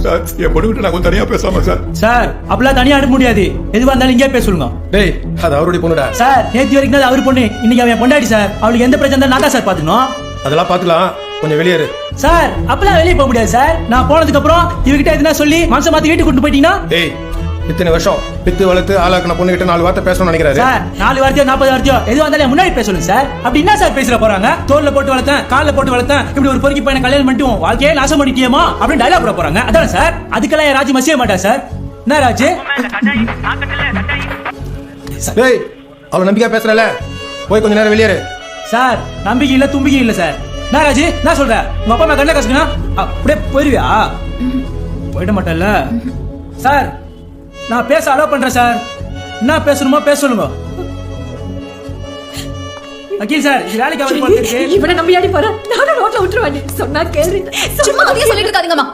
Sir என் பொண்ணு நான் தனியா பேசாம சார். சார் அப்பெல்லாம் தனியா அனுப்ப முடியாது. எதுவா இருந்தாலும் இங்கே பேச சொல்லுங்க. டேய் அது அவருடைய பொண்ணுடா சார். நேத்து வரைக்கும் தான் அவர் பொண்ணு, இன்னைக்கு அவன் பொண்டாடி சார். அவளுக்கு எந்த பிரச்சனை இருந்தாலும் நான் தான் சார் பாத்துக்கணும். அதெல்லாம் பாத்துக்கலாம், கொஞ்சம் வெளியேறு. சார் அப்பெல்லாம் வெளியே போக முடியாது சார். நான் போனதுக்கு அப்புறம் இவகிட்ட எதுனா சொல்லி மனசை மாத்தி வீட்டுக்கு கூட்டு போயிட்டீங்கன்னா. டேய் இத்தனை வருஷம் பித்து வளர்த்து ஆளாக்குன பொண்ணு கிட்ட 4 வார்த்தை பேசணும்னு நினைக்கிறாரு சார். 4 வார்த்தையோ 40 வார்த்தையோ எதுவா இருந்தாலும் முன்னாடி பேச சொல்லுங்க சார். அப்படி என்ன சார் பேசுற போறாங்க? தோல்ல போட்டு வளர்த்தேன், கால்ல போட்டு வளர்த்தேன், இப்படி ஒரு பொறுக்கி பையனை கல்யாணம் பண்ணிட்டு வாழ்க்கையே நாசம் பண்ணிட்டியேமா அப்படின்னு டயலாக் போட போறாங்க. அதான் சார். அதுக்கெல்லாம் ராஜி மசிய மாட்டா சார். என்ன ராஜு? டேய் அவளை நம்பிக்கை பேசுறல, போய் கொஞ்ச நேரம் வெளியேறு. சார் நம்பிக்கை இல்ல தும்பிக்கை இல்ல சார். என்ன ராஜு நான் சொல்றேன், உங்க அப்பா அம்மா கண்ணில் கசுனா அப்படியே போயிருவியா? போயிட மாட்டேன்ல சார். நான் பேச அலோவ் பண்றேன் சார். என்ன பேசணுமோ பேச சொல்லுங்க. வக்கீல் சார் இது வேலைக்கு அவர் போறதுக்கு இவனை நம்பியாடி போற. நானும் ரோட்ல விட்டுருவேன். சொன்னா கேள்வி. சும்மா அப்படியே சொல்லிட்டு இருக்காதீங்கம்மா.